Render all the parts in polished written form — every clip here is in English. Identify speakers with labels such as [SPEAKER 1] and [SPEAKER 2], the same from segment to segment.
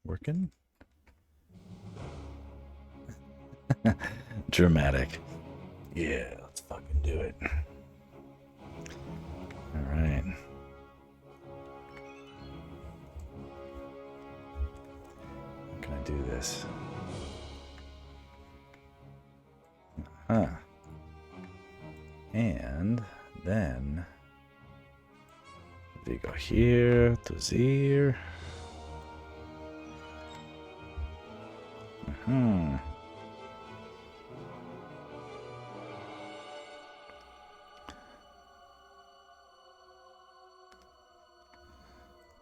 [SPEAKER 1] working? Dramatic. Yeah, let's fucking do it. All right. How can I do this? Huh. And then we go here to there.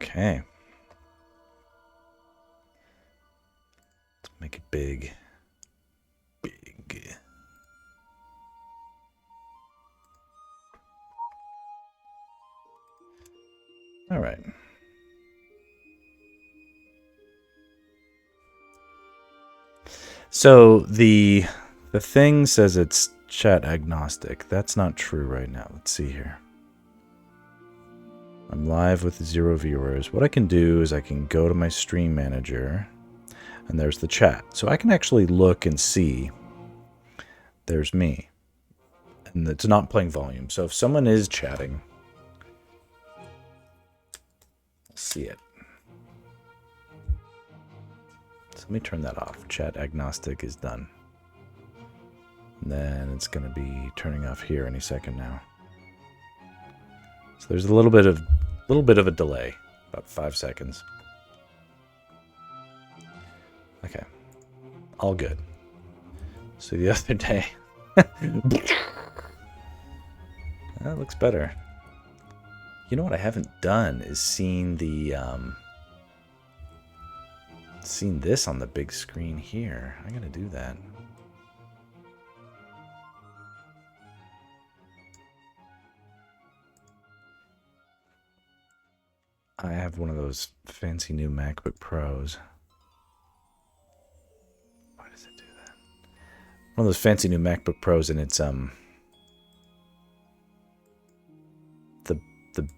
[SPEAKER 1] Okay. Let's make it big. Big. All right. So the thing says it's chat agnostic. That's not true right now. Let's see here. I'm live with 0 viewers. What I can do is I can go to my stream manager, and there's the chat. So I can actually look and see. There's me. And it's not playing volume. So if someone is chatting, I'll see it. So let me turn that off. Chat agnostic is done. And then it's going to be turning off here any second now. So there's a little bit of a delay, about 5 seconds. Okay, all good. So the other day, that looks better. You know what I haven't done is seen the seen this on the big screen here. I'm gonna do that. I have one of those fancy new MacBook Pros. Why does it do that? One of those fancy new MacBook Pros, and it's the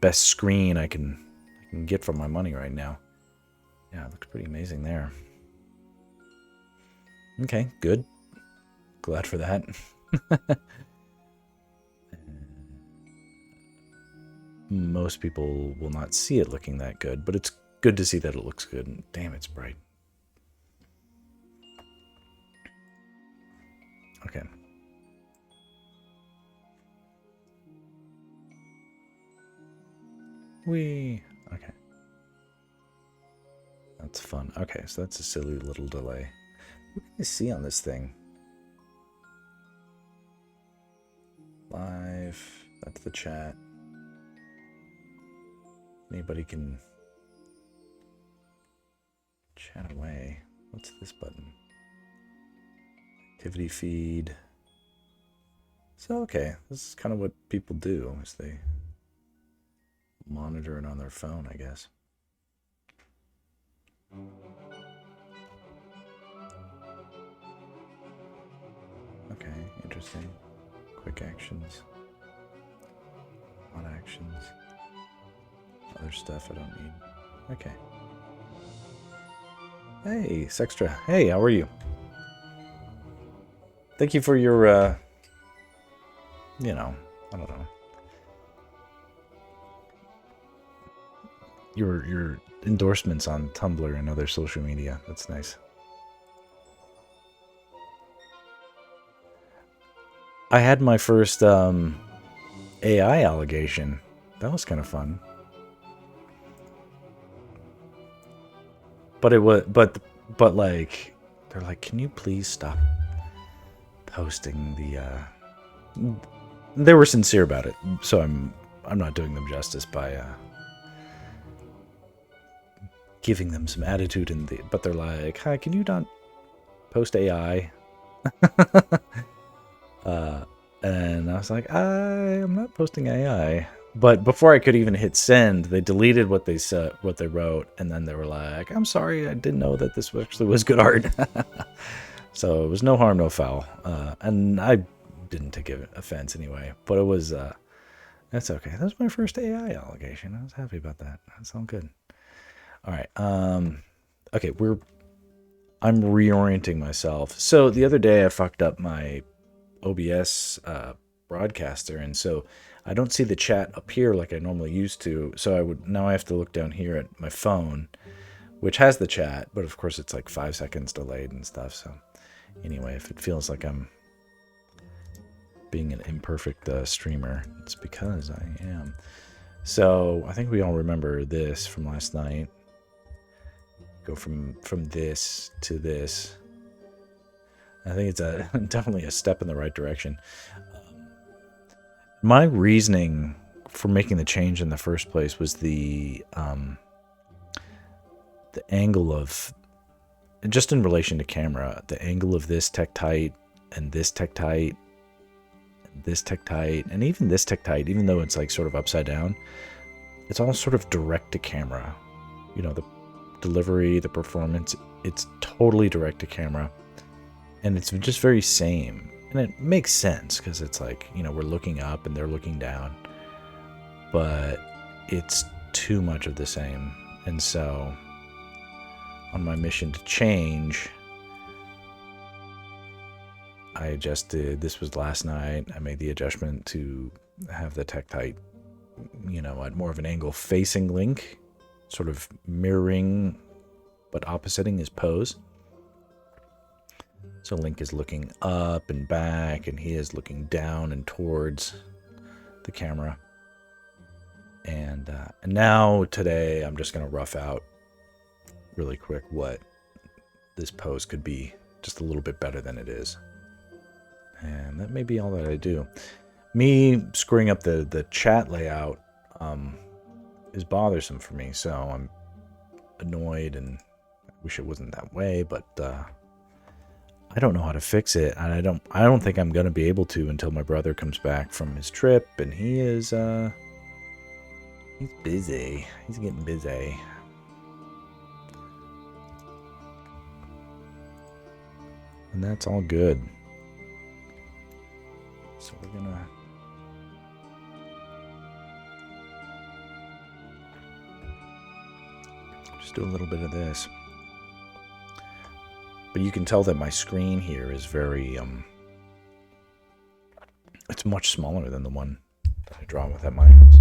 [SPEAKER 1] best screen I can get for my money right now. Yeah, it looks pretty amazing there. Okay, good. Glad for that. Most people will not see it looking that good, but it's good to see that it looks good. And damn, it's bright. Okay. Okay. That's fun. Okay, so that's a silly little delay. What can I see on this thing? Live. That's the chat. Anybody can chat away. What's this button? Activity feed. So, okay, this is kind of what people do, is they monitor it on their phone, I guess. Okay, interesting. Quick actions. Hot actions. Other stuff I don't need. Okay. Hey, Sextra. Hey, how are you? Thank you for your, you know, I don't know. Your endorsements on Tumblr and other social media. That's nice. I had my first AI allegation. That was kind of fun. But it was but like they're like, "Can you please stop posting the they were sincere about it. So I'm not doing them justice by giving them some attitude but they're like, "Hi, can you not post AI?" And I was like, I am not posting AI. But before I could even hit send, they deleted what they said, what they wrote, and then they were like, "I'm sorry, I didn't know that this actually was good art." So it was no harm, no foul, and I didn't take offense anyway. But it was, that's okay. That was my first AI allegation. I was happy about that. That's all good. All right, Okay, I'm reorienting myself. So the other day I fucked up my OBS broadcaster, and so I don't see the chat appear like I normally used to. So now I have to look down here at my phone, which has the chat, but of course it's like 5 seconds delayed and stuff. So anyway, if it feels like I'm being an imperfect streamer, it's because I am. So I think we all remember this from last night. Go from this to this. I think it's definitely a step in the right direction. My reasoning for making the change in the first place was the angle of, just in relation to camera, the angle of this Tektite and this Tektite, this Tektite, and even this Tektite, even though it's like sort of upside down, it's all sort of direct to camera. You know, the delivery, the performance, it's totally direct to camera. And it's just very same. And it makes sense because it's like, you know, we're looking up and they're looking down. But it's too much of the same. And so on my mission to change, I adjusted, this was last night, I made the adjustment to have the Tektite, you know, at more of an angle facing Link, sort of mirroring but oppositing his pose. So Link is looking up and back, and he is looking down and towards the camera. And now today I'm just going to rough out really quick what this pose could be just a little bit better than it is. And that may be all that I do. Me screwing up the chat layout is bothersome for me, so I'm annoyed and I wish it wasn't that way, but I don't know how to fix it, and I don't think I'm gonna be able to until my brother comes back from his trip, and he is he's busy. He's getting busy. And that's all good. So we're gonna just do a little bit of this. But you can tell that my screen here is very, it's much smaller than the one that I draw with at my house.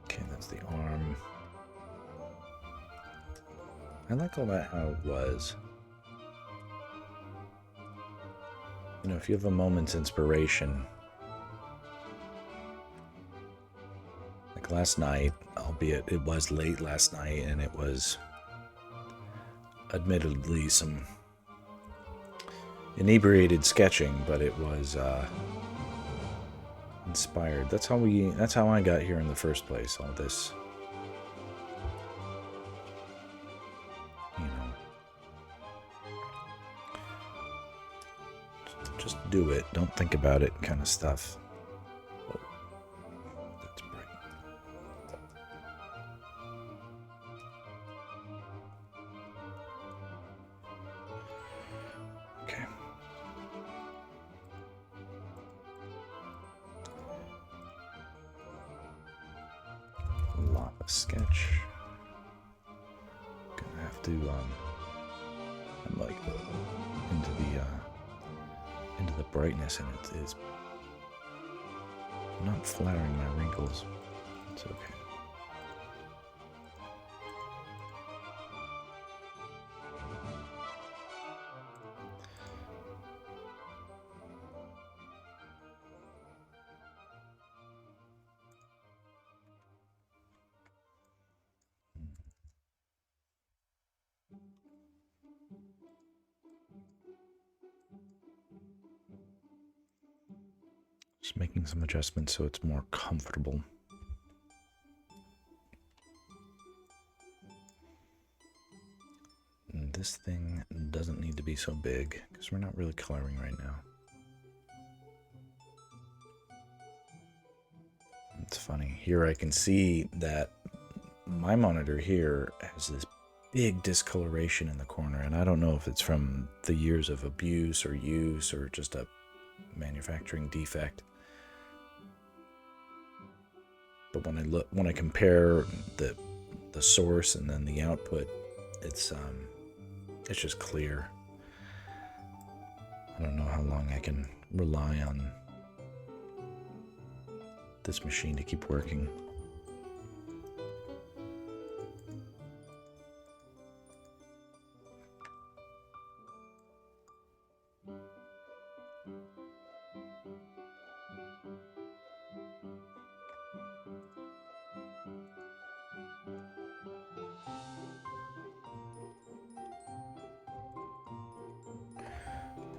[SPEAKER 1] Okay, that's the arm. I like all that how it was. You know, if you have a moment's inspiration, like last night, albeit it was late last night and it was admittedly some inebriated sketching, but it was inspired. That's how I got here in the first place, all this. You know. Just do it. Don't think about it kind of stuff. Oh, that's bright. Okay. Lava sketch. Gonna have to I'm like into the brightness, and it is not flattering my wrinkles. It's okay. Just making some adjustments so it's more comfortable. And this thing doesn't need to be so big because we're not really coloring right now. It's funny. Here I can see that my monitor here has this big discoloration in the corner, and I don't know if it's from the years of abuse or use or just a manufacturing defect. But when I compare the source and then the output, it's just clear. I don't know how long I can rely on this machine to keep working.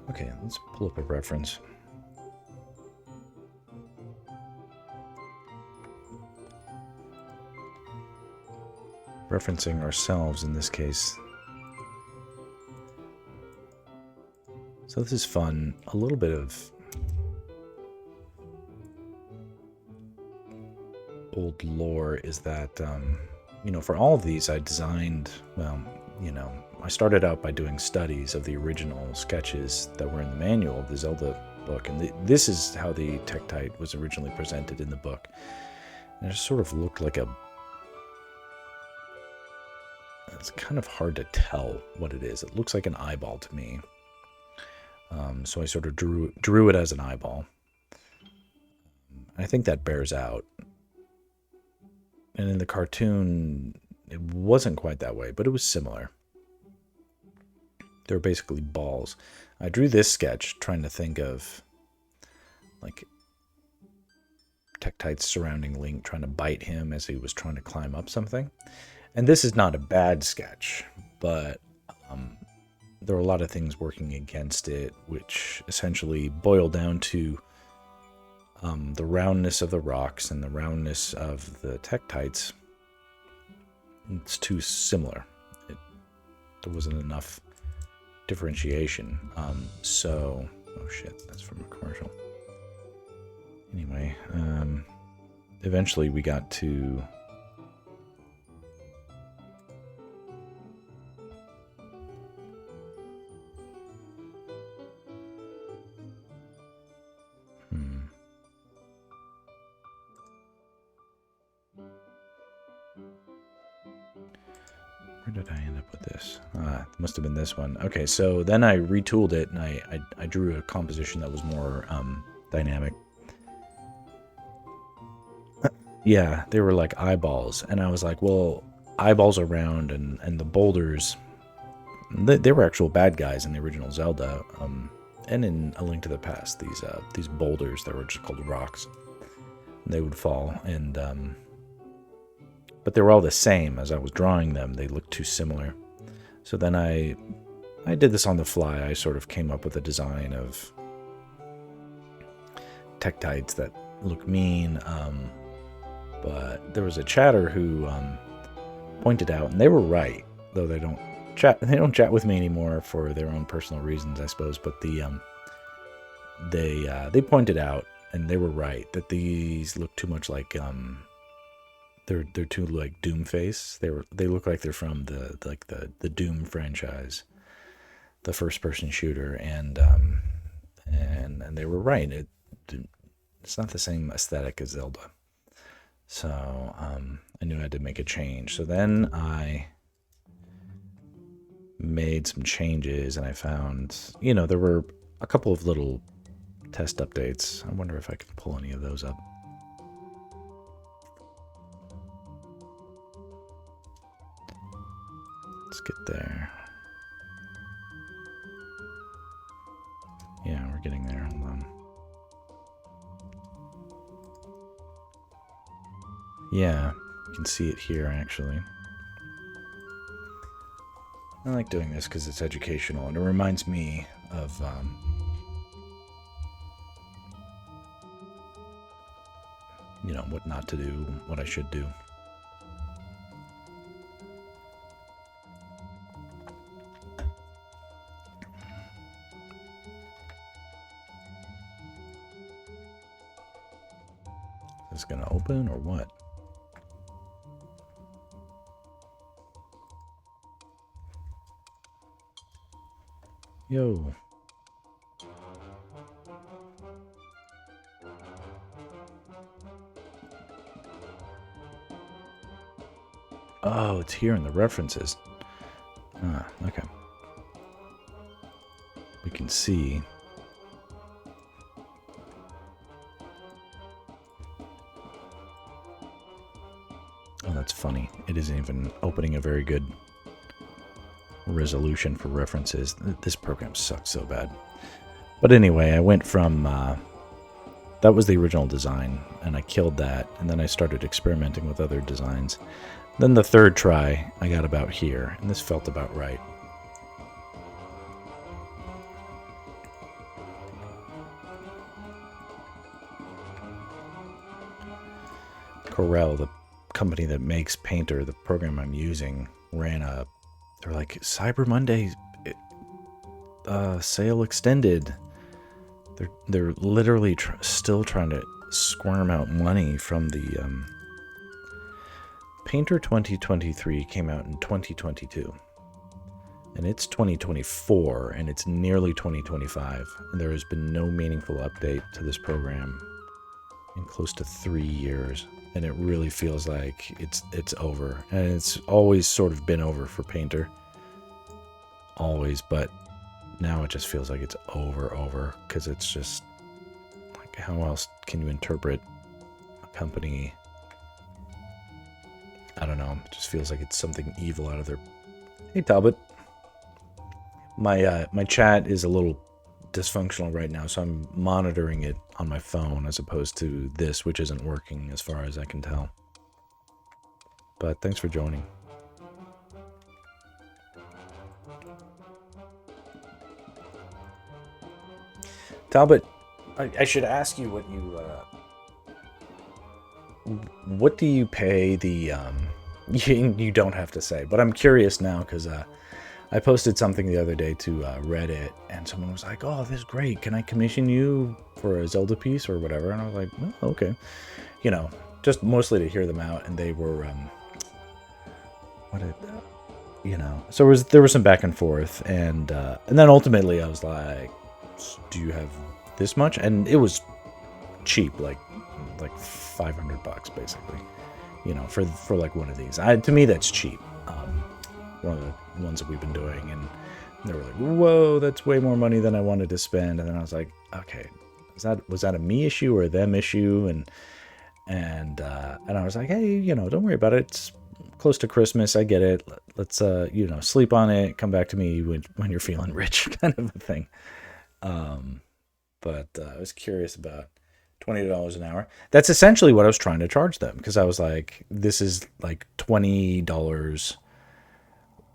[SPEAKER 1] Okay, let's pull up a reference. Referencing ourselves in this case. So this is fun. A little bit of old lore is that, you know, for all of these I designed, well, you know, I started out by doing studies of the original sketches that were in the manual of the Zelda book, and this is how the Tektite was originally presented in the book. And it just sort of looked like a... It's kind of hard to tell what it is. It looks like an eyeball to me. So I sort of drew it as an eyeball. I think that bears out. And in the cartoon, it wasn't quite that way, but it was similar. They were basically balls. I drew this sketch trying to think of, like, Tektites surrounding Link, trying to bite him as he was trying to climb up something. And this is not a bad sketch, but there were a lot of things working against it, which essentially boil down to the roundness of the rocks and the roundness of the Tektites. It's too similar. There wasn't enough differentiation. So, oh shit, that's from a commercial. Anyway, eventually we got to where did I end up with this? It must have been this one. Okay, so then I retooled it, and I drew a composition that was more dynamic. Yeah, they were like eyeballs, and I was like, well, eyeballs are round, and the boulders, they were actual bad guys in the original Zelda, and in A Link to the Past, these boulders that were just called rocks, they would fall, and but they were all the same. As I was drawing them, they looked too similar. So then I did this on the fly. I sort of came up with a design of Tektites that look mean, but there was a chatter who pointed out, and they were right, though they don't chat with me anymore for their own personal reasons, I suppose, but they pointed out, and they were right, that these look too much like they're too like Doomface. They look like they're from the Doom franchise, the first person shooter, and they were right. It's not the same aesthetic as Zelda. So I knew I had to make a change. So then I made some changes, and I found, you know, there were a couple of little test updates. I wonder if I can pull any of those up. Let's get there. Yeah, we're getting there. Hold on. Yeah, you can see it here, actually. I like doing this because it's educational, and it reminds me of you know, what not to do, what I should do. Is this gonna open or what? Yo. Oh, it's here in the references. Ah, okay. We can see. Oh, that's funny. It isn't even opening a very good resolution for references. This program sucks so bad. But anyway, I went from... that was the original design, and I killed that, and then I started experimenting with other designs. Then the third try, I got about here, and this felt about right. Corel, the company that makes Painter, the program I'm using, ran a... They're like, Cyber Monday sale extended. They're literally still trying to squirm out money from the... Painter 2023 came out in 2022. And it's 2024, and it's nearly 2025. And there has been no meaningful update to this program in close to 3 years. And it really feels like it's over. And it's always sort of been over for Painter. Always, but now it just feels like it's over. Because it's just... like, how else can you interpret a company... I don't know. It just feels like it's something evil out of their... Hey, Talbot. My chat is a little dysfunctional right now, so I'm monitoring it on my phone as opposed to this, which isn't working as far as I can tell. But thanks for joining. Talbot, I should ask you what you... what do you pay the... you don't have to say, but I'm curious now because I posted something the other day to Reddit, and someone was like, oh, this is great. Can I commission you for a Zelda piece or whatever? And I was like, well, okay. You know, just mostly to hear them out, and they were... you know, so there was some back and forth, and then ultimately I was like, do you have this much? And it was cheap, like $500 basically, you know, for like one of these. To me, that's cheap. One of the ones that we've been doing, and they were like, whoa, that's way more money than I wanted to spend. And then I was like, okay, was that a me issue or a them issue? And I was like, hey, you know, don't worry about it. It's close to Christmas. I get it. Let's you know, sleep on it. Come back to me when you're feeling rich, kind of a thing. But I was curious about $20 an hour. That's essentially what I was trying to charge them, because I was like, this is like $20.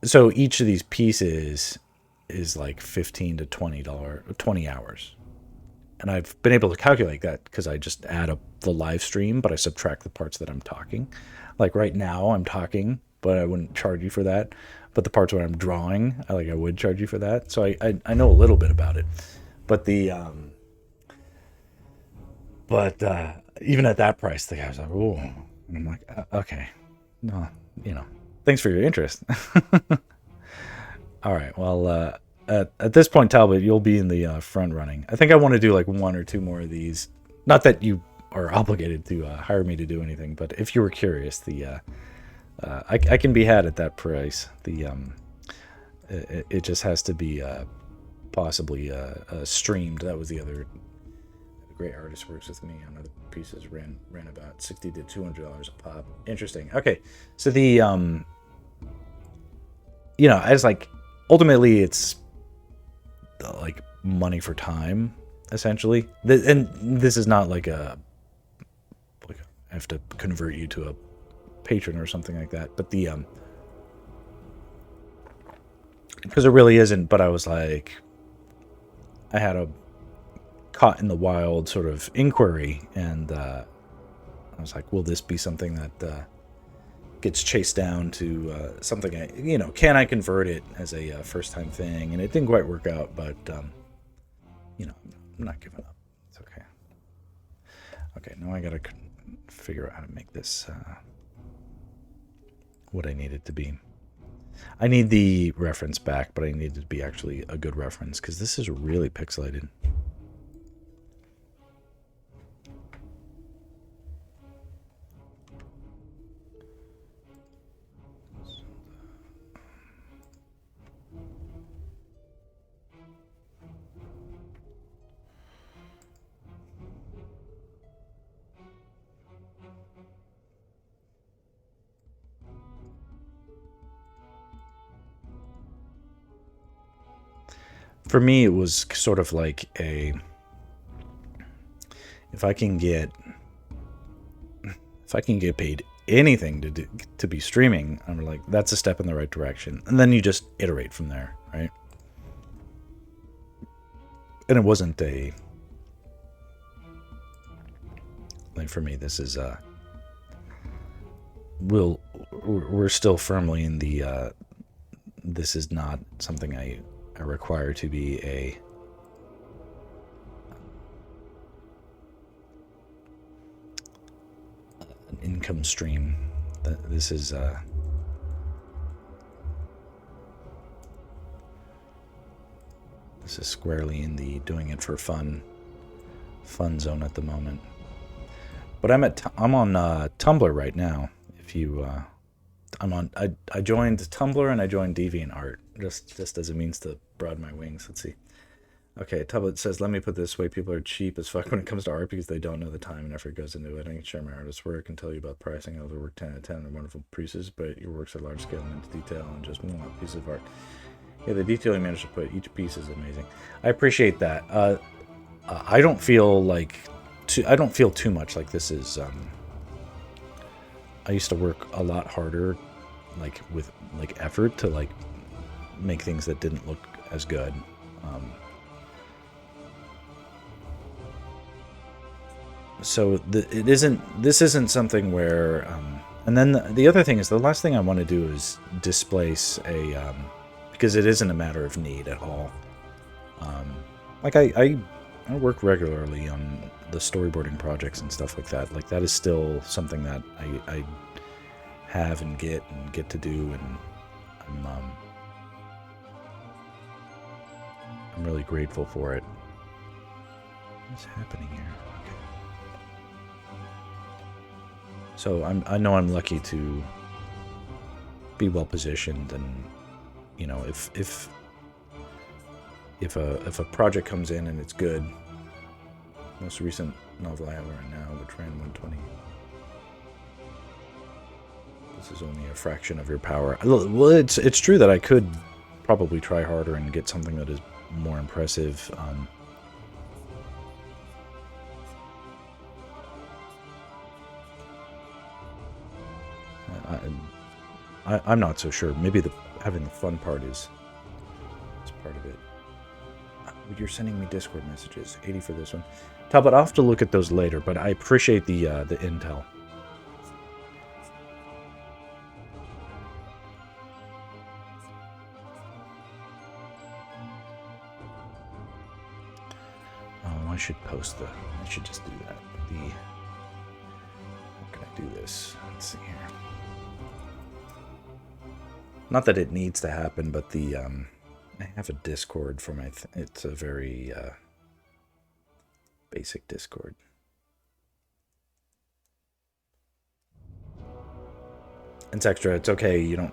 [SPEAKER 1] So each of these pieces is like $15 to $20, 20 hours. And I've been able to calculate that because I just add up the live stream, but I subtract the parts that I'm talking. Like right now I'm talking, but I wouldn't charge you for that. But the parts where I'm drawing, I would charge you for that. So I know a little bit about it. But the even at that price, the guy was like, "Oh," and I'm like, "Okay, no, you know, thanks for your interest." All right, well, at this point, Talbot, you'll be in the front running. I think I want to do like one or two more of these. Not that you are obligated to hire me to do anything, but if you were curious, I can be had at that price. It just has to be possibly streamed. That was the other. Great artist works with me on other pieces. Ran about $60 to $200 a pop. Interesting. Okay, so the you know, as like ultimately it's like money for time essentially. And this is not like I have to convert you to a patron or something like that. But the because it really isn't. But I was like, I had a caught in the wild sort of inquiry, and I was like, will this be something that gets chased down to something can I convert it as a first time thing? And it didn't quite work out, but you know, I'm not giving up. It's okay. Now I gotta figure out how to make this what I need it to be. I need the reference back, but I need it to be actually a good reference, because this is really pixelated. For me, it was sort of like a, if I can get paid anything to be streaming, I'm like, that's a step in the right direction. And then you just iterate from there, right? And it wasn't a, like, for me, this is we're still firmly in the this is not something I require to be an income stream. This is squarely in the doing it for fun zone at the moment. But I'm on Tumblr right now. If you I joined Tumblr and I joined DeviantArt just as a means to broaden my wings. Let's see. Okay, Tumblr says, let me put this way: people are cheap as fuck when it comes to art because they don't know the time and effort goes into it. I can share my artist's work and tell you about pricing. I'll work 10 out of 10 and wonderful pieces, but your works are large scale and into detail and just one piece of art. Yeah, the detail you managed to put each piece is amazing. I appreciate that. I don't feel too much like this is. I used to work a lot harder, like with like effort to like make things that didn't look as good. So this isn't something where, and then the other thing is, the last thing I want to do is displace a, because it isn't a matter of need at all. Like I work regularly on the storyboarding projects and stuff like that. Like that is still something that I have and get to do, and I'm really grateful for it. What's happening here? So I know I'm lucky to be well positioned, and you know, if a project comes in and it's good, most recent novel I have right now, which ran 120. This is only a fraction of your power. Well, it's true that I could probably try harder and get something that is more impressive. I'm not so sure. Maybe having the fun part is part of it. You're sending me Discord messages. 80 for this one. Talbot, I'll have to look at those later, but I appreciate the intel. Oh, I should post I should just do that. How can I do this? Let's see here. Not that it needs to happen, but I have a Discord for my. It's a very basic Discord. It's extra. It's okay. You don't.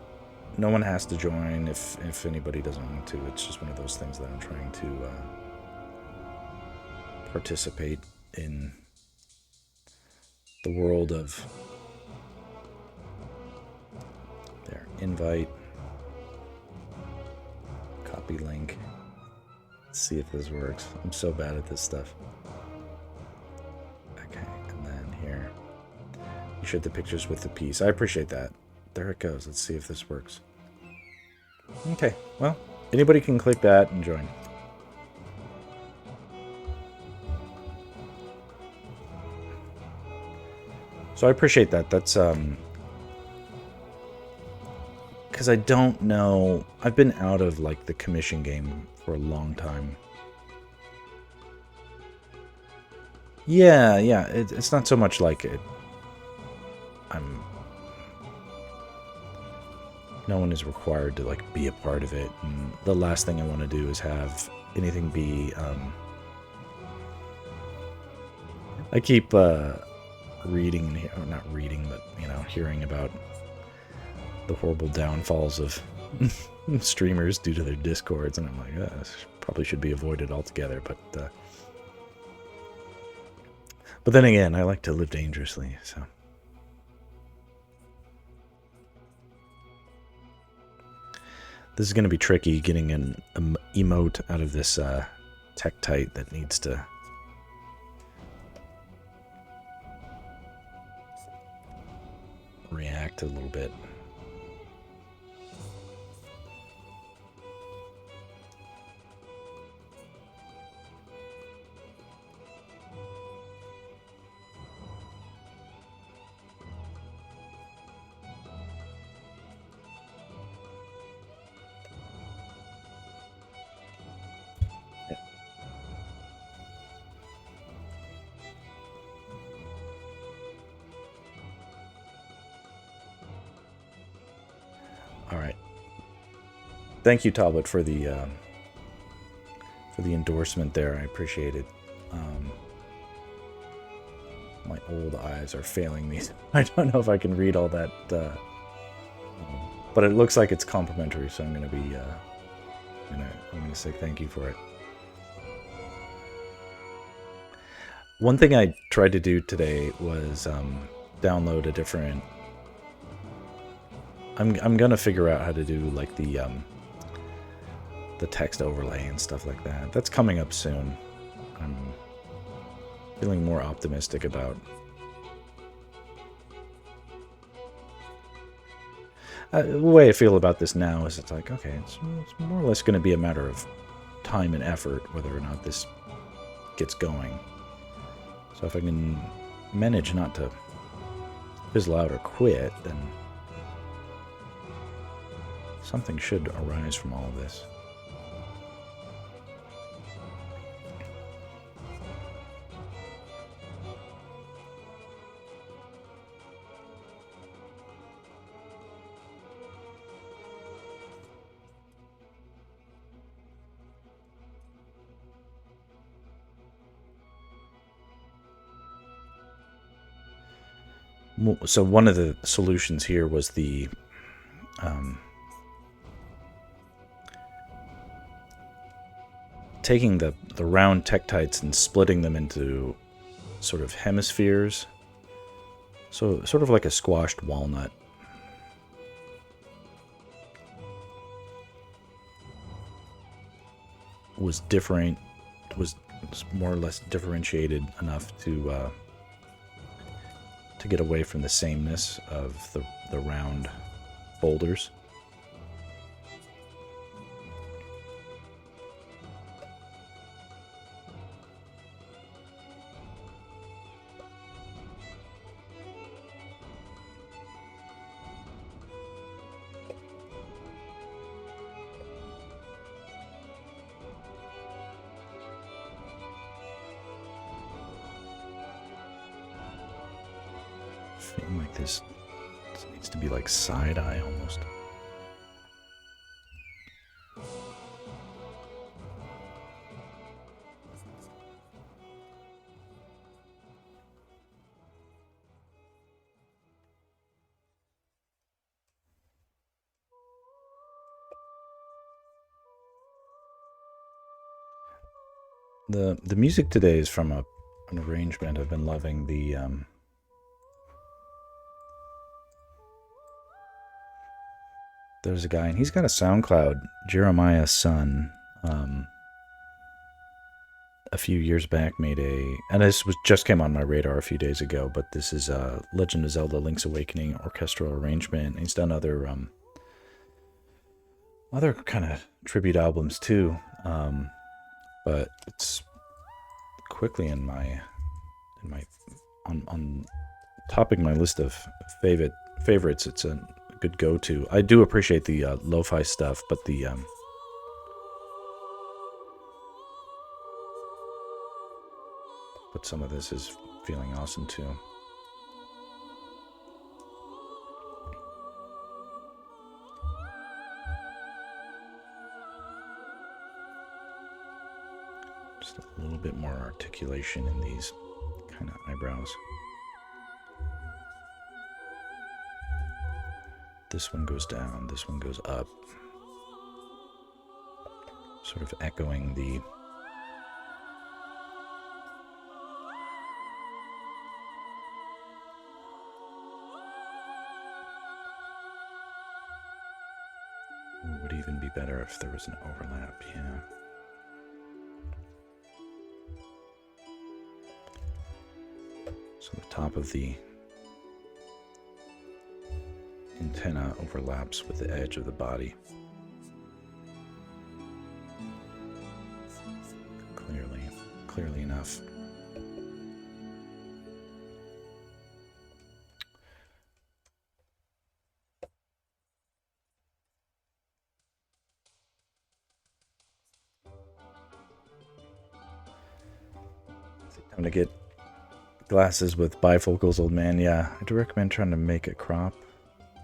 [SPEAKER 1] No one has to join if anybody doesn't want to. It's just one of those things that I'm trying to participate in the world of. There, invite. Copy link. Let's see if this works. I'm so bad at this stuff. Okay, and then here. You shared the pictures with the piece. I appreciate that. There it goes. Let's see if this works. Okay, well, anybody can click that and join. So I appreciate that. That's because I don't know. I've been out of like the commission game for a long time. Yeah. It's not so much like it. no one is required to like be a part of it. And the last thing I want to do is have anything be. I keep reading, or not reading, but hearing about the horrible downfalls of streamers due to their discords, and I'm like, this probably should be avoided altogether. But then again, I like to live dangerously, so. This is going to be tricky, getting an emote out of this Tektite that needs to react a little bit. Thank you, Talbot, for the endorsement there. I appreciate it. My old eyes are failing me. I don't know if I can read all that, but it looks like it's complimentary, so I'm gonna be I'm gonna say thank you for it. One thing I tried to do today was download a different. I'm gonna figure out how to do like the text overlay and stuff like that. That's coming up soon. I'm feeling more optimistic about. The way I feel about this now is it's like, okay, it's more or less going to be a matter of time and effort whether or not this gets going. So if I can manage not to fizzle out or quit, then something should arise from all of this. So one of the solutions here was the taking the round Tektites and splitting them into sort of hemispheres. So sort of like a squashed walnut. Was more or less differentiated enough to get away from the sameness of the round boulders. Feeling like this needs to be like side-eye almost. The music today is from an arrangement I've been loving. There's a guy, and he's got a SoundCloud, Jeremiah's son, a few years back made and this just came on my radar a few days ago, but this is Legend of Zelda Link's Awakening orchestral arrangement. He's done other kind of tribute albums too, but it's quickly on topping my list of favorites. It's a good go-to. I do appreciate the lo-fi stuff, but but some of this is feeling awesome too. Just a little bit more articulation in these kind of eyebrows. This one goes down, this one goes up. Sort of echoing the would even be better if there was an overlap, yeah. So the top of the antenna overlaps with the edge of the body. Clearly enough. Time to get glasses with bifocals, old man. Yeah, I do recommend trying to make a crop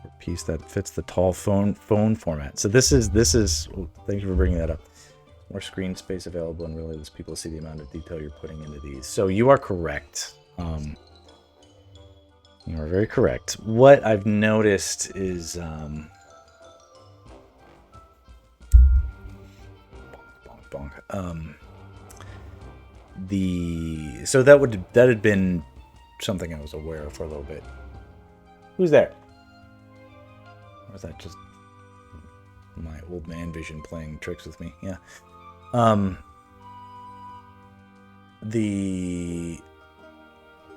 [SPEAKER 1] or piece that fits the tall phone format. So this is. Thank you for bringing that up. More screen space available, and really lets people see the amount of detail you're putting into these. So you are correct. You are very correct. What I've noticed is so that had been something I was aware of for a little bit. Who's there? Or is that just my old man vision playing tricks with me? Yeah.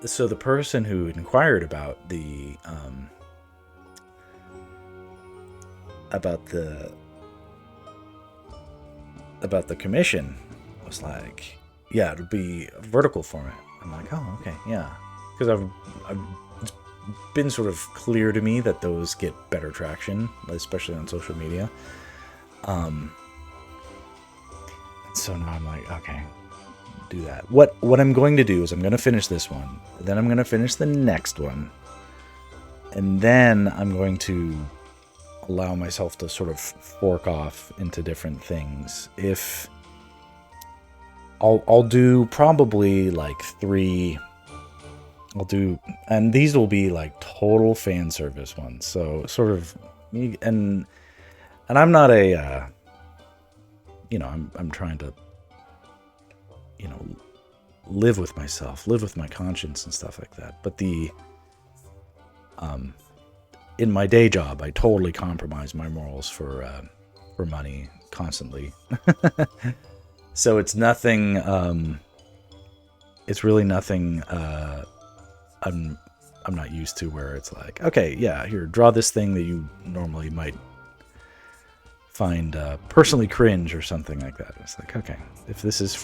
[SPEAKER 1] So the person who inquired about the commission was like, yeah, it'll be a vertical format. I'm like, oh, okay, yeah, because it's been sort of clear to me that those get better traction, especially on social media. So now I'm like, okay, do that. What I'm going to do is I'm going to finish this one, then I'm going to finish the next one, and then I'm going to allow myself to sort of fork off into different things. If I'll do probably like 3. And these will be like total fan service ones. So sort of, and I'm not a, I'm trying to, live with myself, live with my conscience and stuff like that. But in my day job, I totally compromise my morals for money constantly. So it's nothing, it's really nothing, I'm not used to, where it's like, okay, yeah, here, draw this thing that you normally might find personally cringe or something like that. It's like, okay, if this is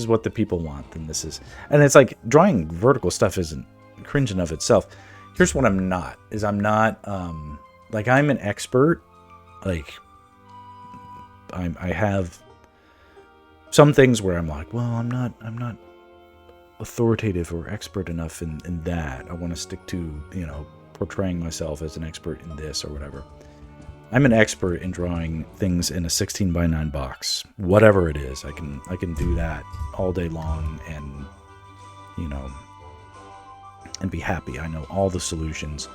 [SPEAKER 1] what the people want, then this is. And it's like, drawing vertical stuff isn't cringe enough itself. Here's what I'm not like, I'm an expert. Like, I have some things where I'm like, well, I'm not authoritative or expert enough in that. I want to stick to, portraying myself as an expert in this or whatever. I'm an expert in drawing things in a 16:9 box, whatever it is. I can do that all day long, and and be happy. I know all the solutions.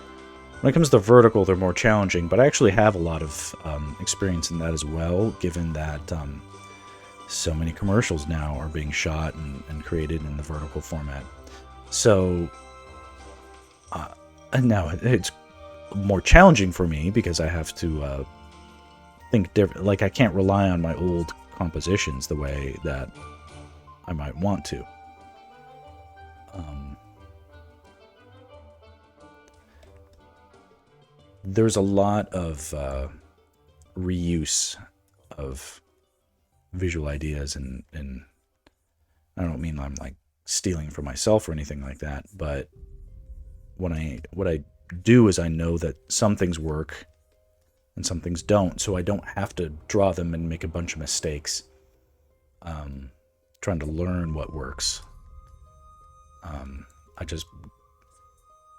[SPEAKER 1] When it comes to vertical, they're more challenging, but I actually have a lot of experience in that as well, given that so many commercials now are being shot and created in the vertical format. So and now it's more challenging for me because I have to think different. Like, I can't rely on my old compositions the way that I might want to. There's a lot of reuse of visual ideas, and I don't mean I'm like stealing from myself or anything like that, but what I do is I know that some things work and some things don't, so I don't have to draw them and make a bunch of mistakes trying to learn what works. I just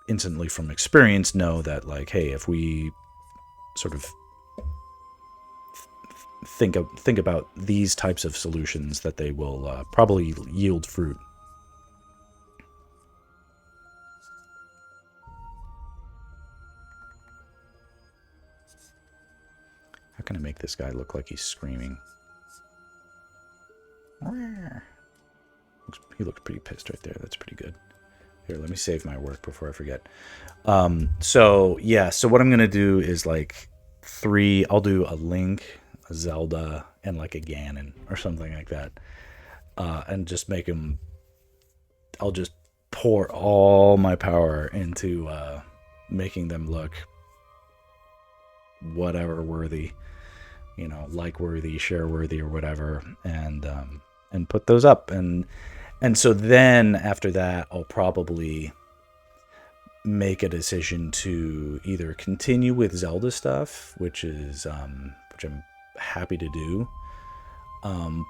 [SPEAKER 1] instantly from experience know that, like, hey, if we sort of think about these types of solutions that they will probably yield fruit. How can I make this guy look like he's screaming? He looks pretty pissed right there. That's pretty good. Here, let me save my work before I forget. So yeah, so what I'm gonna do is like 3. I'll do a Link, a Zelda, and like a Ganon or something like that, and just make them. I'll just pour all my power into making them look whatever worthy, like worthy, share worthy, or whatever, and put those up. And so then after that, I'll probably make a decision to either continue with Zelda stuff, which I'm happy to do.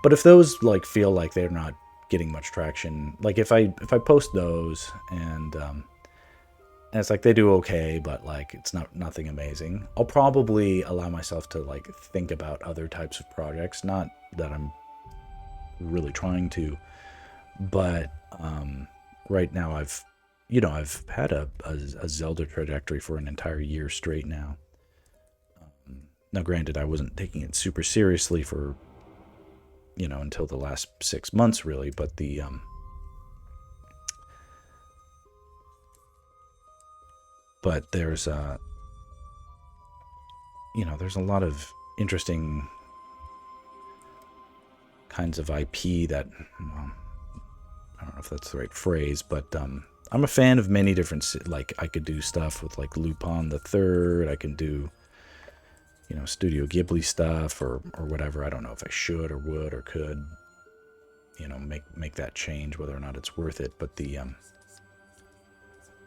[SPEAKER 1] But if those like feel like they're not getting much traction, like if I post those and it's like they do okay, but like it's nothing amazing, I'll probably allow myself to like think about other types of projects. Not that I'm really trying to, but right now I've had a Zelda trajectory for an entire year straight now. Now granted, I wasn't taking it super seriously for until the last 6 months really, but but there's there's a lot of interesting kinds of IP that, well, I don't know if that's the right phrase, but I'm a fan of many different, like I could do stuff with like Lupin the Third. I can do, Studio Ghibli stuff or whatever. I don't know if I should or would or could, make that change, whether or not it's worth it. But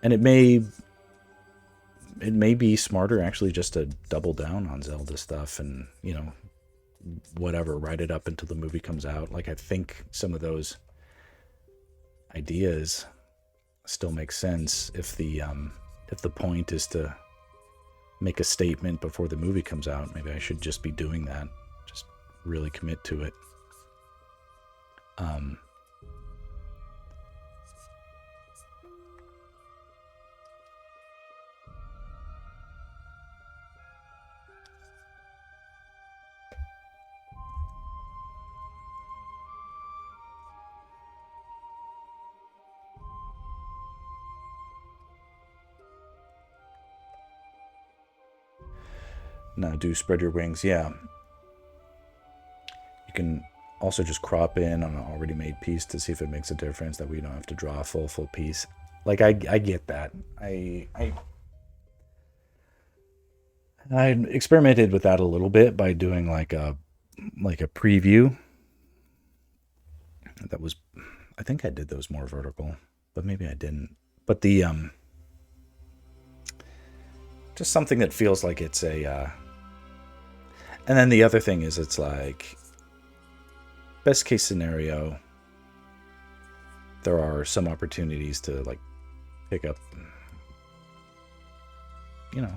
[SPEAKER 1] and it may be smarter actually just to double down on Zelda stuff and, whatever, write it up until the movie comes out. Like I think some of those ideas still make sense if the point is to make a statement before the movie comes out. Maybe I should just be doing that, just really commit to it. Now do spread your wings. Yeah. You can also just crop in on an already made piece to see if it makes a difference, that we don't have to draw a full piece. Like I get that. I experimented with that a little bit by doing like a preview. That was, I think I did those more vertical, but maybe I didn't. But the just something that feels like it's a and then the other thing is, it's like best case scenario, there are some opportunities to like pick up, there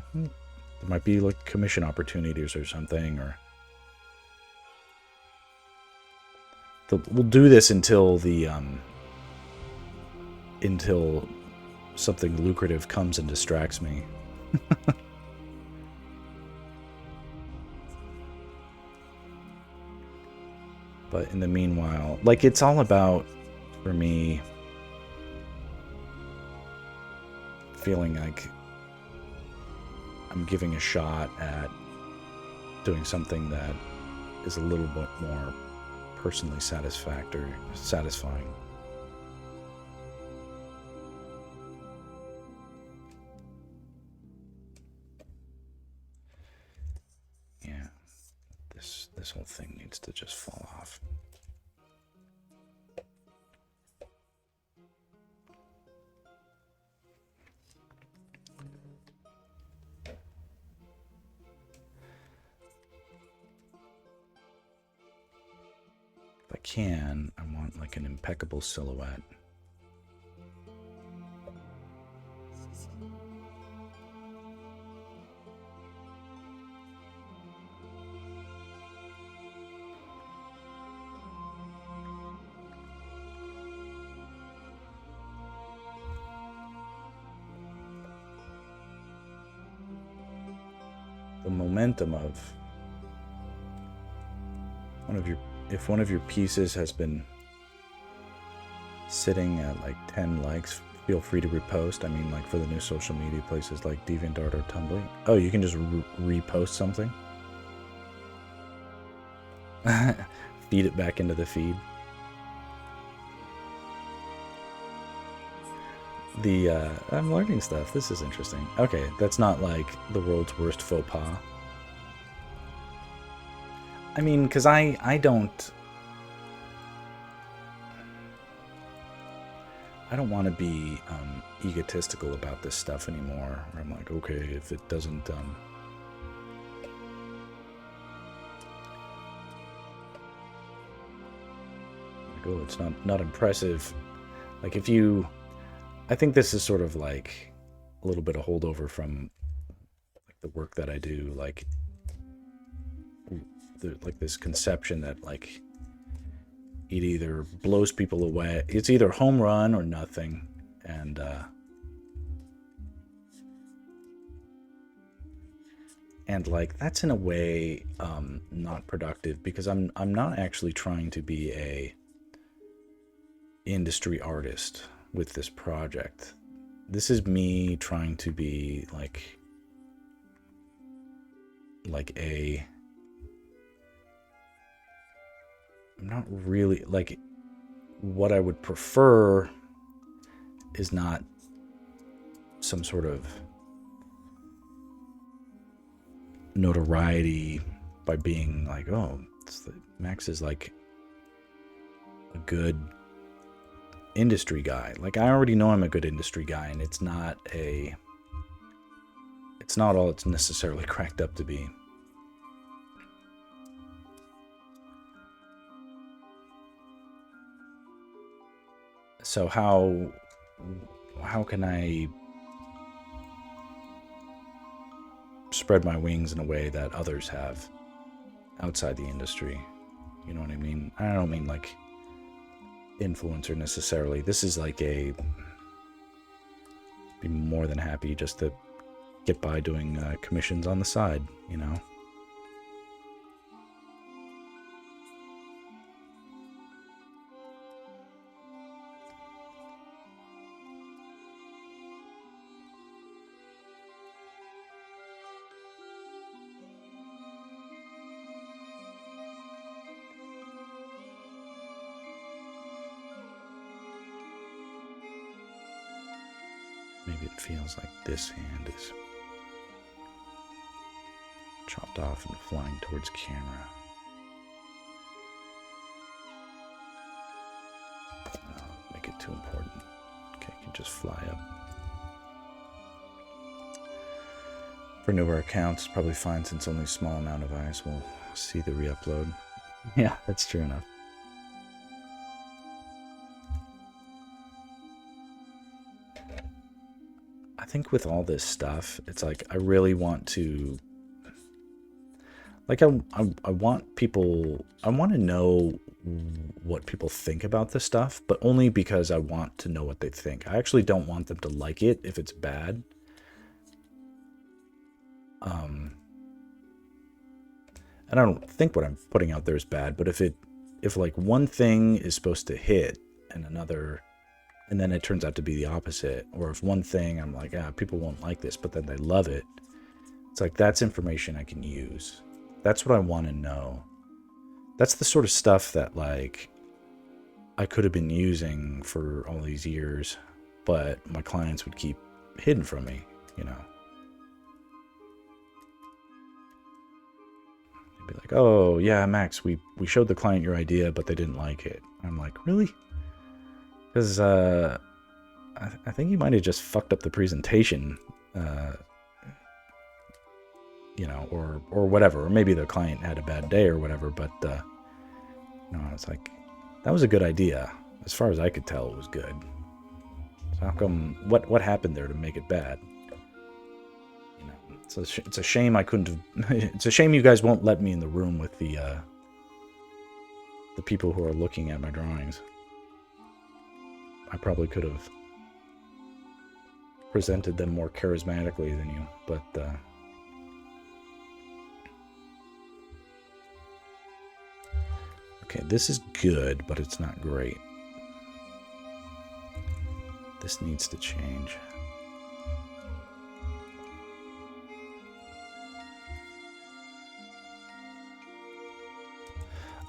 [SPEAKER 1] might be like commission opportunities or something, or we'll do this until until something lucrative comes and distracts me. But in the meanwhile, like, it's all about, for me, feeling like I'm giving a shot at doing something that is a little bit more personally satisfying. Yeah, this whole thing needs to just fall off. If I can, I want like an impeccable silhouette. the momentum of if one of your pieces has been sitting at like 10 likes, feel free to repost. I mean, like for the new social media places like DeviantArt or Tumblr. Oh, you can just repost something. Feed it back into the feed. I'm learning stuff. This is interesting. Okay, that's not like the world's worst faux pas. I mean, because I don't want to be egotistical about this stuff anymore. Where I'm like, okay, if it doesn't like, oh, it's not impressive. Like if you, I think this is sort of like a little bit of holdover from like the work that I do, like this conception that like it either blows people away, it's either home run or nothing, and like that's in a way not productive, because I'm not actually trying to be a industry artist with this project. This is me trying to be like a, I'm not really, like, what I would prefer is not some sort of notoriety by being like, oh, Max is like a good industry guy. Like, I already know I'm a good industry guy, and it's not all it's necessarily cracked up to be. So how can I spread my wings in a way that others have outside the industry? You know what I mean? I don't mean like influencer necessarily. This is like be more than happy just to get by doing commissions on the side, you know? Maybe it feels like this hand is chopped off and flying towards camera. No, make it too important. Okay, it can just fly up. For newer accounts, probably fine since only a small amount of eyes will see the re-upload. Yeah, that's true enough. I think with all this stuff, it's like I really want to, like, I want people, I want to know what people think about this stuff, but only because I want to know what they think. I actually don't want them to like it if it's bad. And I don't think what I'm putting out there is bad, but if like one thing is supposed to hit and another, and then it turns out to be the opposite, or if one thing I'm like, people won't like this, but then they love it, it's like, that's information I can use. That's what I want to know. That's the sort of stuff that like I could have been using for all these years, but my clients would keep hidden from me, you know. They'd be like, oh yeah, Max, we showed the client your idea, but they didn't like it. I'm like, really? Because I think you might have just fucked up the presentation, you know, or whatever. Or maybe the client had a bad day or whatever. But no, it's like, that was a good idea. As far as I could tell, it was good. So how come, what happened there to make it bad? You know, it's a shame I couldn't have. It's a shame you guys won't let me in the room with the people who are looking at my drawings. I probably could have presented them more charismatically than you, but Okay, this is good, but it's not great. This needs to change.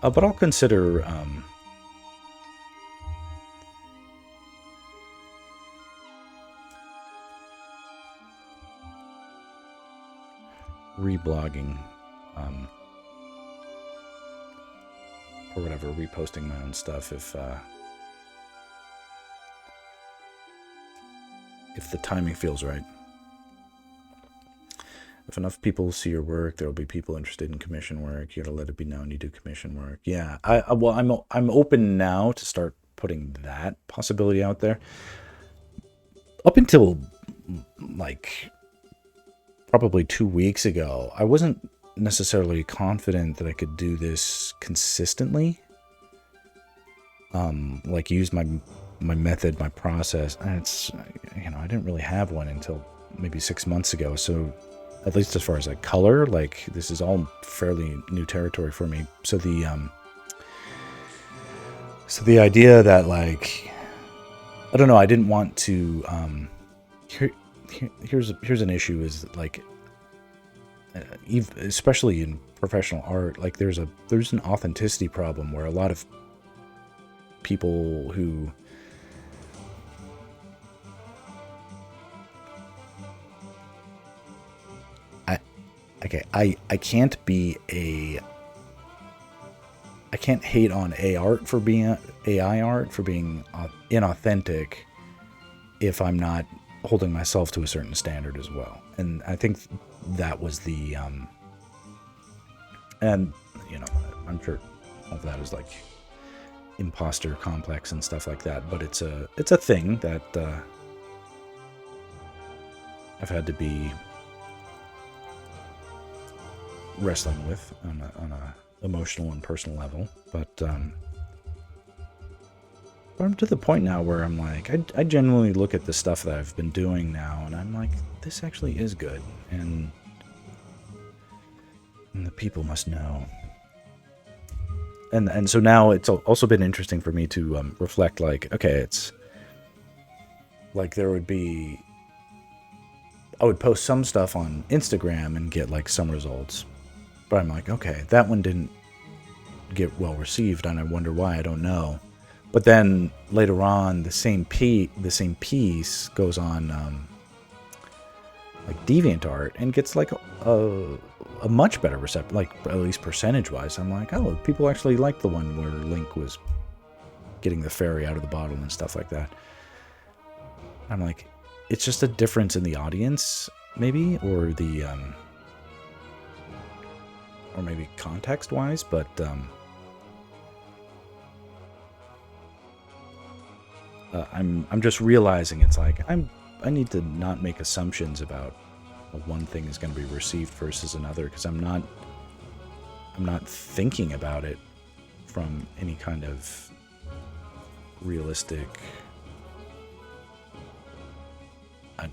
[SPEAKER 1] But I'll consider reblogging or whatever, reposting my own stuff if the timing feels right. If enough people see your work, there will be people interested in commission work. You gotta let it be known you do commission work. Yeah, I'm open now to start putting that possibility out there. Up until like probably 2 weeks ago, I wasn't necessarily confident that I could do this consistently. Like use my method, my process. And it's, you know, I didn't really have one until maybe 6 months ago. So at least as far as like color, like this is all fairly new territory for me. So the idea that like, I don't know, I didn't want to, here's an issue is like, especially in professional art, like there's an authenticity problem where a lot of people who I can't hate on AI art for being inauthentic if I'm not holding myself to a certain standard as well. And I think that was the and you know, I'm sure all of that is like imposter complex and stuff like that, but it's a thing that I've had to be wrestling with on a emotional and personal level. But I'm to the point now where I'm like, I genuinely look at the stuff that I've been doing now, and I'm like, this actually is good, and the people must know. And so now it's also been interesting for me to reflect, like, okay, it's like I would post some stuff on Instagram and get like some results, but I'm like, okay, that one didn't get well received, and I wonder why. I don't know. But then later on, the same piece goes on like DeviantArt and gets like a much better reception, like at least percentage wise. I'm like, oh, people actually like the one where Link was getting the fairy out of the bottle and stuff like that. I'm like, it's just a difference in the audience, maybe, or the or maybe context wise, but I'm just realizing it's like I need to not make assumptions about one thing is going to be received versus another, because I'm not thinking about it from any kind of realistic.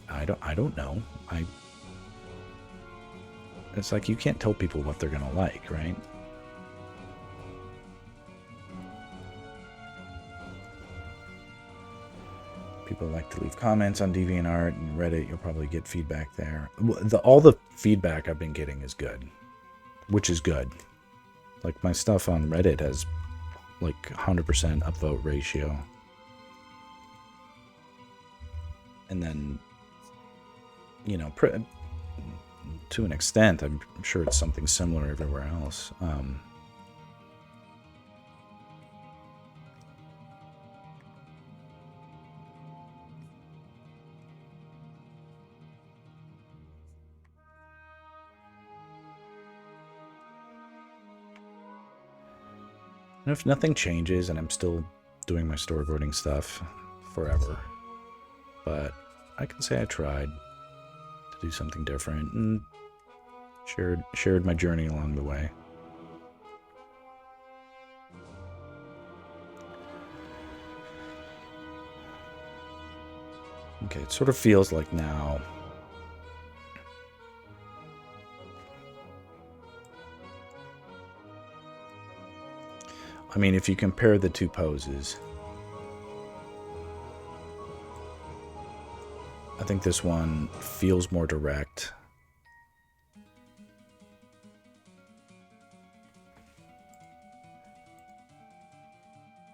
[SPEAKER 1] I don't know. It's like you can't tell people what they're gonna like, right? People like to leave comments on DeviantArt and Reddit. You'll probably get feedback there. All the feedback I've been getting is good, which is good. Like my stuff on Reddit has like 100% upvote ratio. And then, you know, to an extent, I'm sure it's something similar everywhere else. And if nothing changes and I'm still doing my storyboarding stuff forever, but I can say I tried to do something different and shared my journey along the way. Okay, it sort of feels like now I mean, if you compare the two poses, I think this one feels more direct.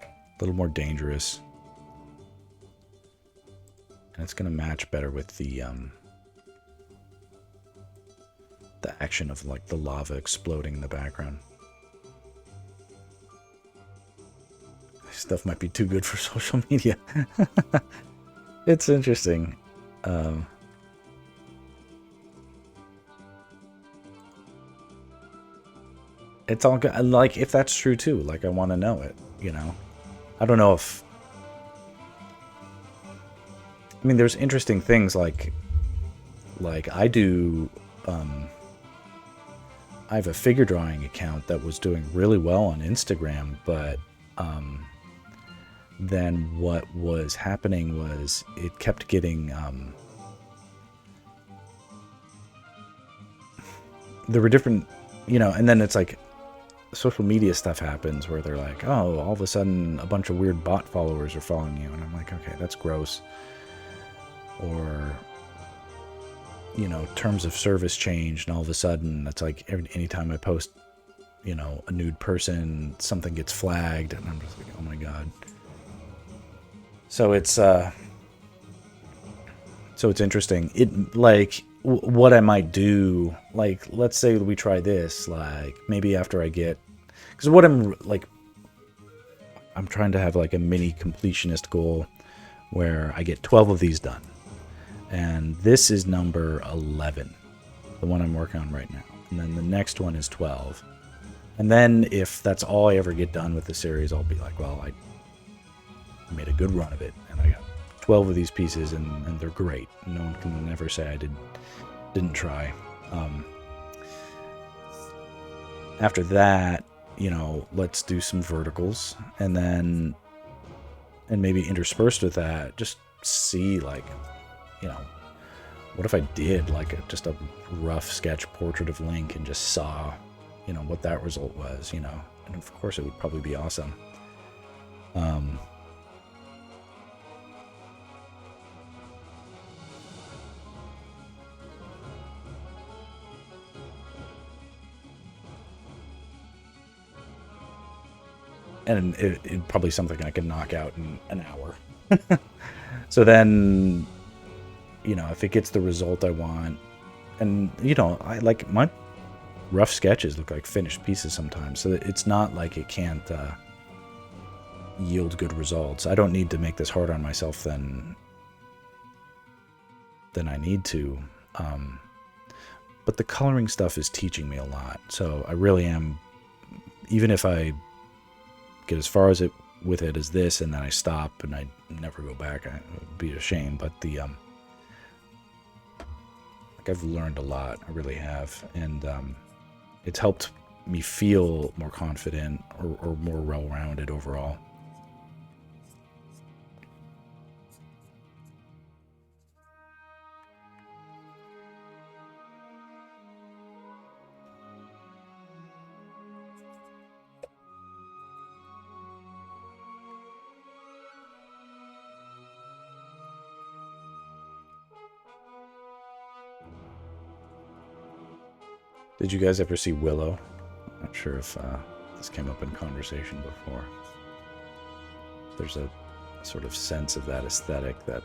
[SPEAKER 1] A little more dangerous. And it's going to match better with the action of like the lava exploding in the background. This stuff might be too good for social media. It's interesting. It's all good. Like, if that's true too, like, I want to know it, you know? I don't know if... I mean, there's interesting things like I do... I have a figure drawing account that was doing really well on Instagram, but then what was happening was it kept getting... there were different, you know, and then it's like social media stuff happens where they're like, oh, all of a sudden a bunch of weird bot followers are following you. And I'm like, okay, that's gross. Or, you know, terms of service changed, and all of a sudden it's like anytime I post, you know, a nude person, something gets flagged, and I'm just like, oh my god. So it's interesting. It, like, what I might do, like, let's say we try this, like, maybe after I get, because what I'm, like, I'm trying to have, like, a mini completionist goal where I get 12 of these done. And this is number 11, the one I'm working on right now. And then the next one is 12. And then if that's all I ever get done with the series, I'll be like, well, I made a good run of it, and I got 12 of these pieces, and they're great. No one can ever say I didn't try. After that, you know, let's do some verticals, and then, and maybe interspersed with that, just see, like, you know, what if I did like just a rough sketch portrait of Link and just saw, you know, what that result was, you know, and of course it would probably be awesome. And it probably something I could knock out in an hour. So then, you know, if it gets the result I want, and, you know, I like my rough sketches look like finished pieces sometimes, so it's not like it can't yield good results. I don't need to make this harder on myself than I need to. But the coloring stuff is teaching me a lot, so I really am, even if I get as far as it with it as this and then I stop and I never go back, it would be a shame. But the like, I've learned a lot, I really have, and it's helped me feel more confident or more well-rounded overall. Did you guys ever see Willow? I'm not sure if this came up in conversation before. There's a sort of sense of that aesthetic that,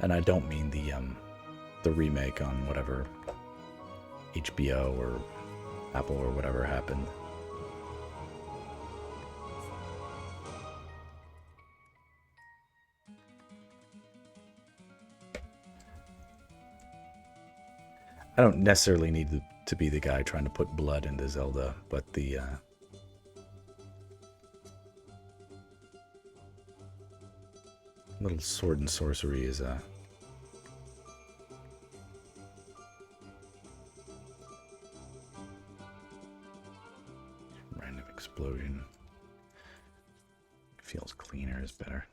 [SPEAKER 1] and I don't mean the remake on whatever HBO or Apple or whatever happened. I don't necessarily need to be the guy trying to put blood into Zelda, but the little sword and sorcery is a random explosion. Feels cleaner is better.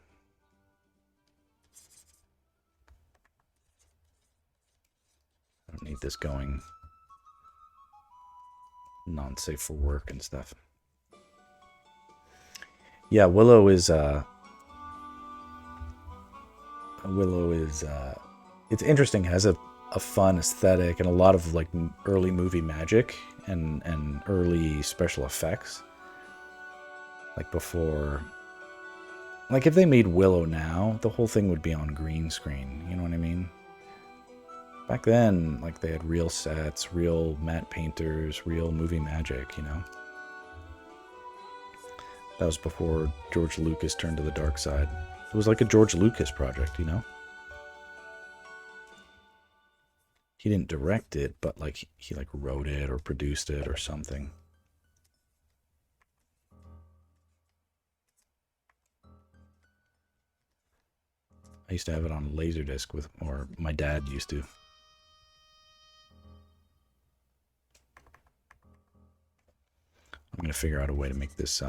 [SPEAKER 1] I don't need this going non-safe for work and stuff. Yeah, Willow is it's interesting. It has a fun aesthetic and a lot of like early movie magic and early special effects. Like before, like if they made Willow now, the whole thing would be on green screen. You know what I mean? Back then, like they had real sets, real matte painters, real movie magic, you know? That was before George Lucas turned to the dark side. It was like a George Lucas project, you know? He didn't direct it, but like he like wrote it or produced it or something. I used to have it on Laserdisc with, or my dad used to. I'm gonna figure out a way to make this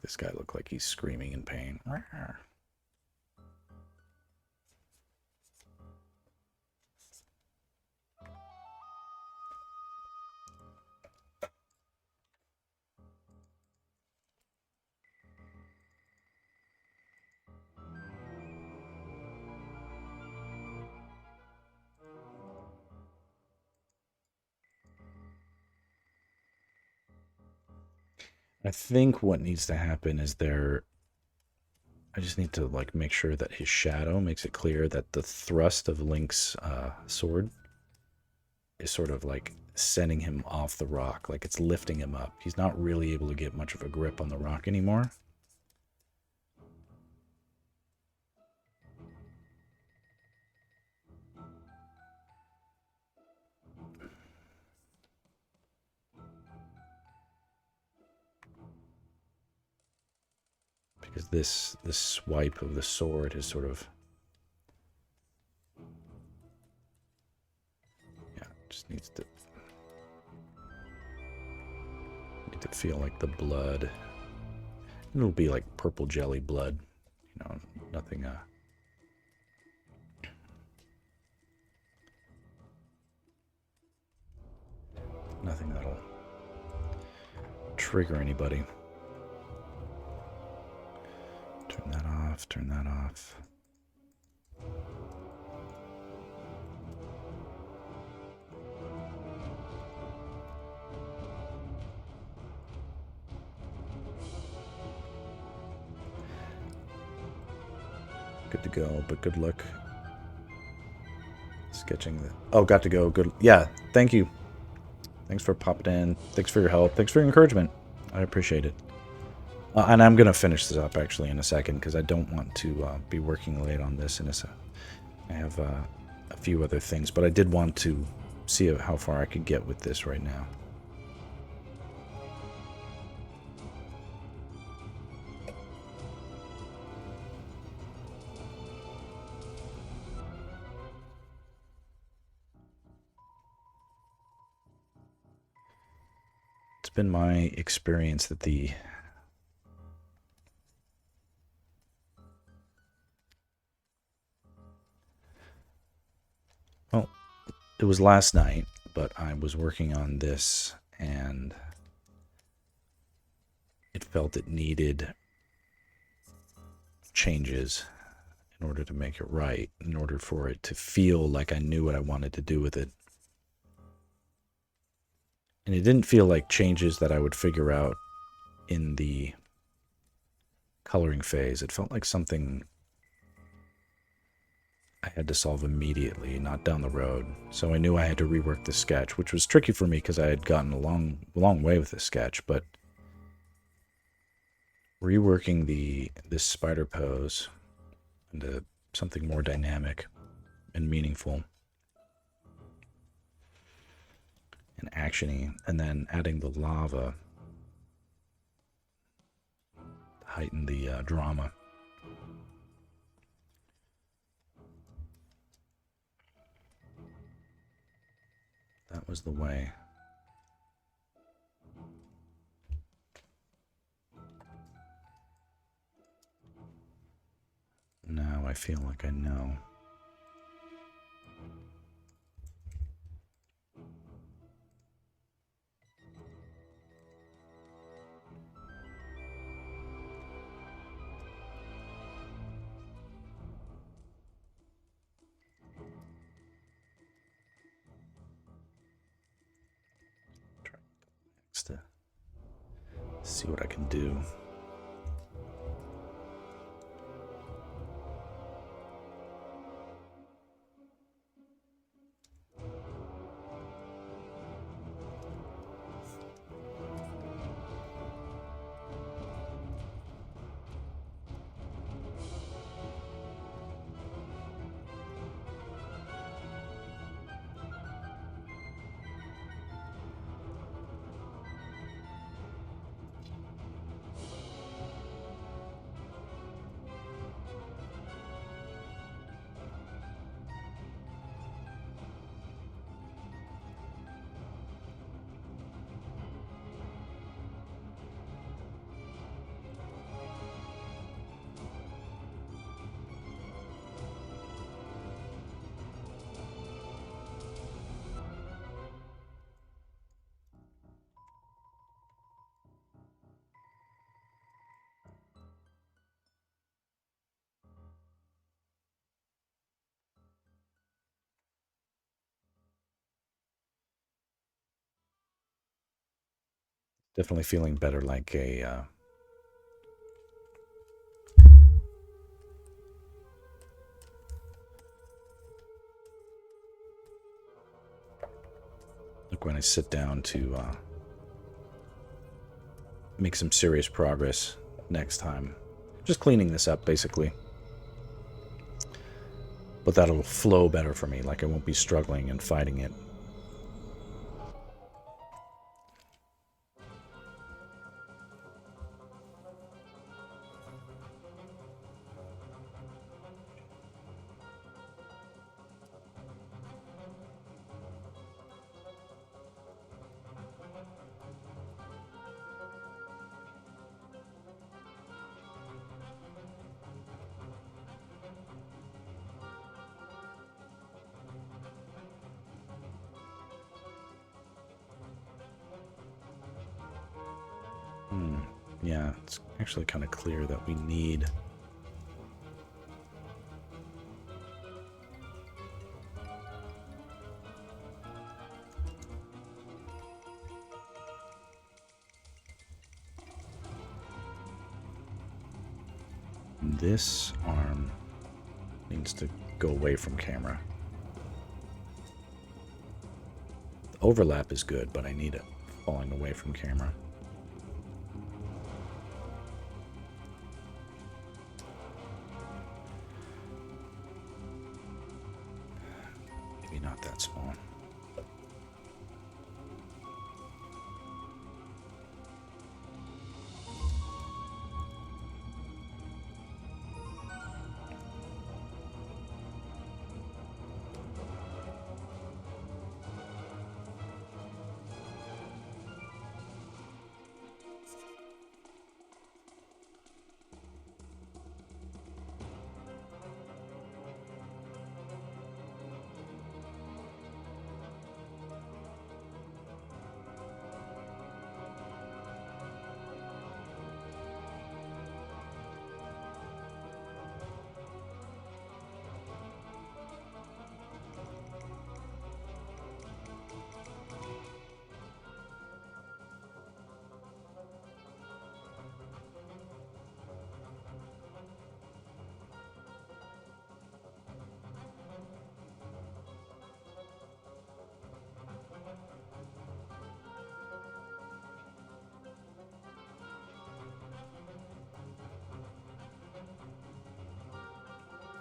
[SPEAKER 1] this guy look like he's screaming in pain. I think what needs to happen is I just need to like make sure that his shadow makes it clear that the thrust of Link's sword is sort of like sending him off the rock, like it's lifting him up. He's not really able to get much of a grip on the rock anymore. Because this swipe of the sword is sort of, yeah, just needs to feel like the blood. It'll be like purple jelly blood, you know, nothing nothing that'll trigger anybody. Turn that off, turn that off. Good to go, but good luck sketching the... Oh, got to go. Good. Yeah, thank you. Thanks for popping in. Thanks for your help. Thanks for your encouragement. I appreciate it. And I'm going to finish this up, actually, in a second, because I don't want to be working late on this in a second. I have a few other things, but I did want to see how far I could get with this right now. It's been my experience that well, it was last night, but I was working on this and it felt it needed changes in order to make it right, in order for it to feel like I knew what I wanted to do with it. And it didn't feel like changes that I would figure out in the coloring phase. It felt like something I had to solve immediately, not down the road. So I knew I had to rework the sketch, which was tricky for me because I had gotten a long way with this sketch, but reworking this spider pose into something more dynamic and meaningful and actiony, and then adding the lava to heighten the drama. That was the way. Now I feel like I know. see what I can do. Definitely feeling better, like a like when I sit down to make some serious progress next time. Just cleaning this up, basically. But that'll flow better for me, like I won't be struggling and fighting it. Yeah, it's actually kind of clear that we need this arm needs to go away from camera. The overlap is good, but I need it falling away from camera. Maybe not that small.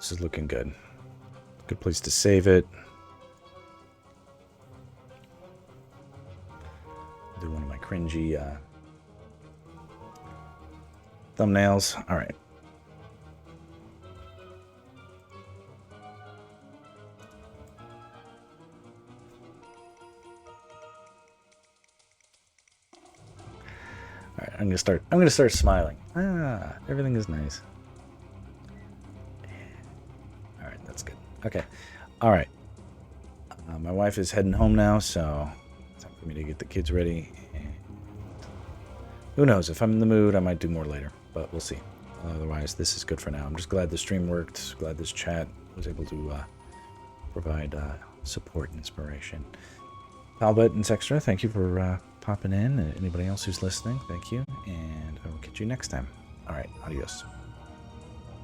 [SPEAKER 1] This is looking good. Good place to save it. Do one of my cringy thumbnails. All right. All right, I'm gonna start smiling. Ah, everything is nice. All right, that's good. Okay. All right. My wife is heading home now, so it's time for me to get the kids ready. And who knows? If I'm in the mood, I might do more later, but we'll see. Otherwise, this is good for now. I'm just glad the stream worked. Glad this chat was able to provide support and inspiration. Talbot and Sextra, thank you for popping in. Anybody else who's listening, thank you. And I will catch you next time. All right, adios.